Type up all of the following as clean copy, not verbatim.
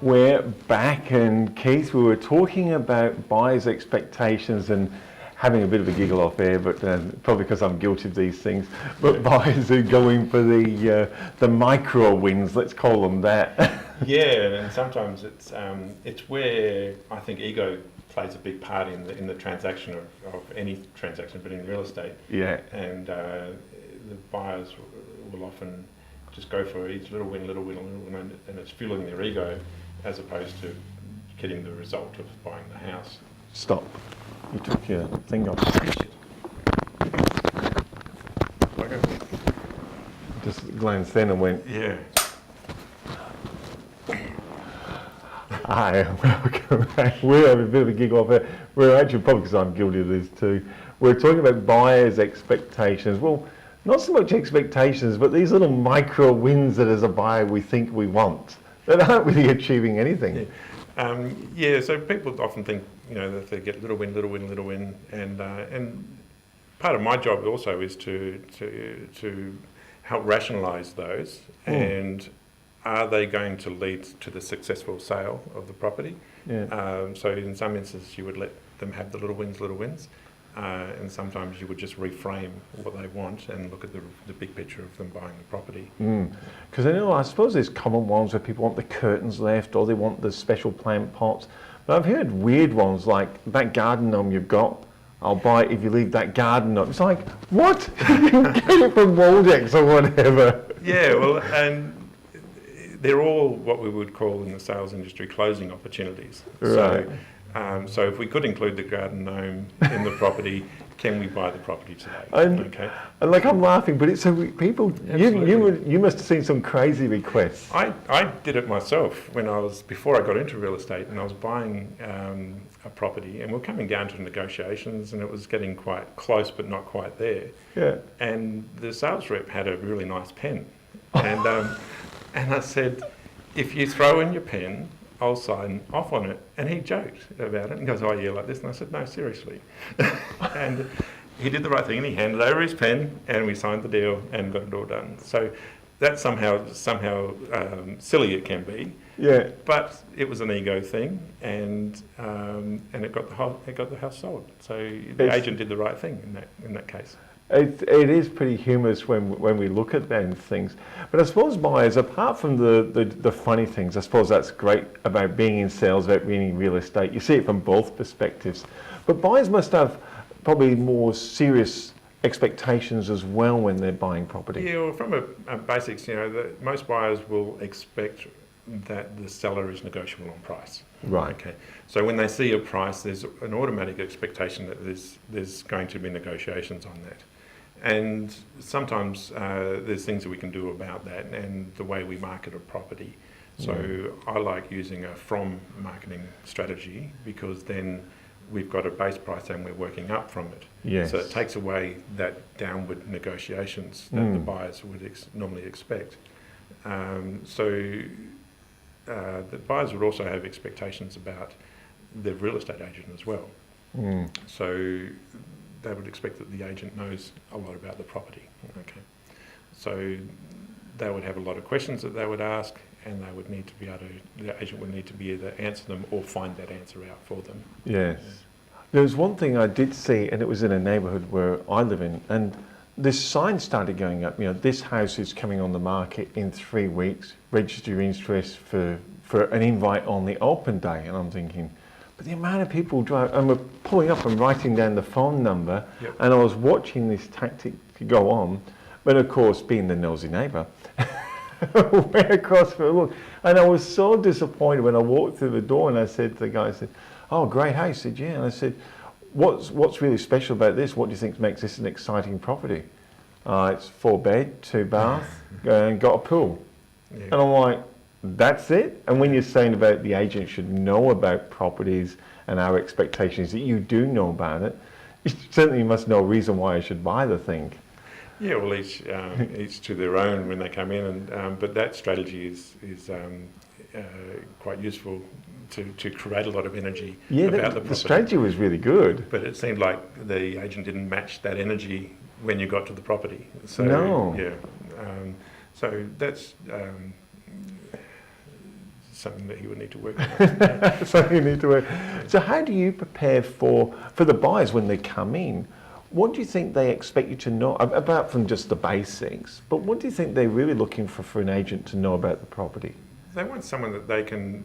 We're back, and Keith, we were talking about buyers' expectations and having a bit of a giggle off air, but probably because I'm guilty of these things. But buyers are going for the micro wins, let's call them that. Yeah, and sometimes it's where I think ego plays a big part in the transaction of any transaction, but in real estate. Yeah. And the buyers will often just go for each little win, and it's fueling their ego as opposed to getting the result of buying the house. Stop. You took your thing off. Okay. Just glanced in and went, Yeah. hi, welcome back. We're having a bit of a giggle off there. We're actually, probably because I'm guilty of this too, we're talking about buyers' expectations. Well, not so much expectations, but these little micro wins that as a buyer we think we want, that aren't really achieving anything. Yeah, so people often think, that they get little win, and part of my job also is to help rationalise those, and are they going to lead to the successful sale of the property? Yeah. So in some instances you would let them have the little wins, and sometimes you would just reframe what they want and look at the big picture of them buying the property. Because I suppose there's common ones where people want the curtains left or they want the special plant pots. But I've heard weird ones like that garden gnome you've got, I'll buy it if you leave that garden gnome. It's like, what? You can get it from Waldex or whatever. Yeah, well, and they're all what we would call in the sales industry closing opportunities. Right. So if we could include the garden gnome in the property, can we buy the property today? Okay. And like I'm laughing, but it's so people. You must have seen some crazy requests. I did it myself before I got into real estate, and I was buying a property, and we're coming down to negotiations, and it was getting quite close, but not quite there. Yeah. And the sales rep had a really nice pen, and and I said, if you throw in your pen, I'll sign off on it. And he joked about it and goes, oh yeah, like this. And I said, no, seriously. And he did the right thing, and he handed over his pen, and we signed the deal and got it all done. So that's somehow silly it can be. Yeah. But it was an ego thing, and it got the house sold. So the agent did the right thing in that case. It is pretty humorous when we look at them things. But I suppose buyers, apart from the funny things, I suppose that's great about being in sales, about being in real estate. You see it from both perspectives. But buyers must have probably more serious expectations as well when they're buying property. Yeah, well, from a basics, most buyers will expect that the seller is negotiable on price. Right. Okay. So when they see a price, there's an automatic expectation that there's going to be negotiations on that. And sometimes there's things that we can do about that and the way we market a property. So I like using a from marketing strategy, because then we've got a base price and we're working up from it. Yes. So it takes away that downward negotiations that the buyers would normally expect. The buyers would also have expectations about the real estate agent as well. So they would expect that the agent knows a lot about the property. Okay. So they would have a lot of questions that they would ask, and they would need to be able to, the agent would need to be able to answer them or find that answer out for them. Yes. There was one thing I did see, and it was in a neighbourhood where I live in, and this sign started going up, this house is coming on the market in 3 weeks, register your interest for an invite on the open day. And I'm thinking, but the amount of people drive, and we're pulling up and writing down the phone number, and I was watching this tactic go on, but of course, being the nosy neighbour, went across for a look. And I was so disappointed when I walked through the door, and I said to the guy, I said, oh, great house. He said, yeah. And I said, what's really special about this? What do you think makes this an exciting property? It's 4 bed, 2 bath, and got a pool. Yeah. And I'm like, that's it? And when you're saying about the agent should know about properties and our expectations that you do know about it, you certainly must know a reason why I should buy the thing. Yeah, well, each to their own when they come in, but that strategy is quite useful to create a lot of energy about the property. The strategy was really good. But it seemed like the agent didn't match that energy when you got to the property. So, no. Yeah. So that's something that he would need to work on. So you need to work. So how do you prepare for the buyers when they come in? What do you think they expect you to know, apart from just the basics, but what do you think they're really looking for an agent to know about the property? They want someone that they can,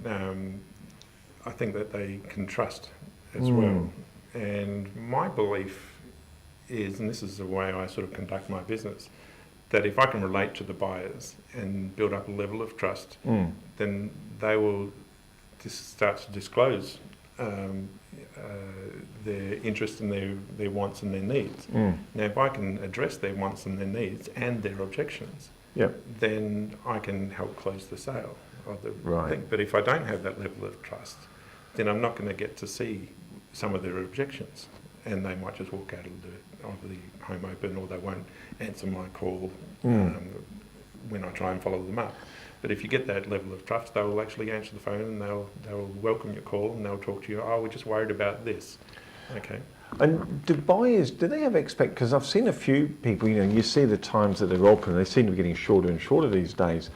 I think that they can trust as well. And my belief is, and this is the way I sort of conduct my business, that if I can relate to the buyers and build up a level of trust, then they will just start to disclose their interest and their wants and their needs. Now, if I can address their wants and their needs and their objections, then I can help close the sale of the thing. But if I don't have that level of trust, then I'm not going to get to see some of their objections, and they might just walk out of the home open, or they won't answer my call when I try and follow them up. But if you get that level of trust, they will actually answer the phone, and they'll welcome your call, and they'll talk to you. Oh, we're just worried about this. Okay. And do buyers, do they have because I've seen a few people, you see the times that they're open, they seem to be getting shorter and shorter these days.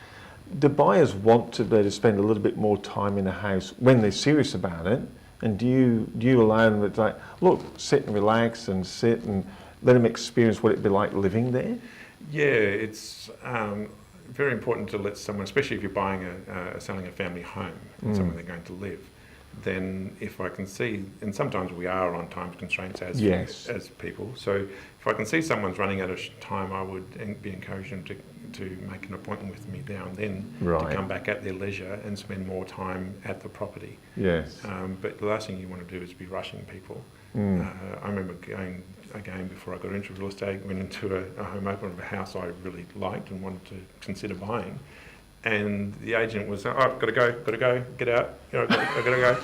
Do buyers want to be able to spend a little bit more time in the house when they're serious about it? And do you allow them to, like, look, sit and relax and sit and let them experience what it'd be like living there? Yeah, it's very important to let someone, especially if you're selling a family home and somewhere they're going to live, then if I can see, and sometimes we are on time constraints as people, so if I can see someone's running out of time, I would be encouraging them to make an appointment with me now and then to come back at their leisure and spend more time at the property. Yes. But the last thing you want to do is be rushing people. I remember going again before I got into real estate, went into a home open of a house I really liked and wanted to consider buying. And the agent was, I've got to go, get out, I've got to go.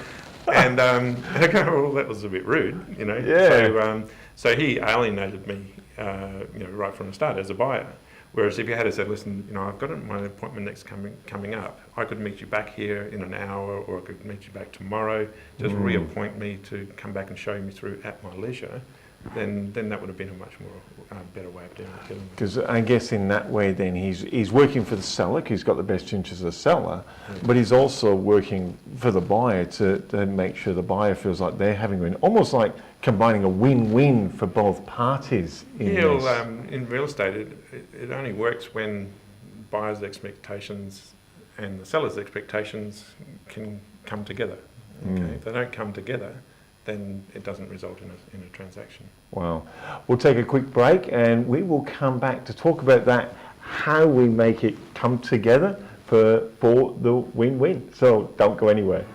And I go, well, that was a bit rude, Yeah. So he alienated me, right from the start as a buyer. Whereas if you had said, listen, I've got my appointment next coming up, I could meet you back here in an hour, or I could meet you back tomorrow, just reappoint me to come back and show me through at my leisure, then that would have been a much more better way of dealing with it. Because I guess in that way then he's working for the seller, 'cause he's got the best interest of the seller, but he's also working for the buyer to make sure the buyer feels like they're having a win, almost like combining a win-win for both parties in this. Well, in real estate, it only works when buyers' expectations and the seller's expectations can come together. Okay? If they don't come together, then it doesn't result in a transaction. Wow. We'll take a quick break and we will come back to talk about that, how we make it come together for the win-win. So don't go anywhere.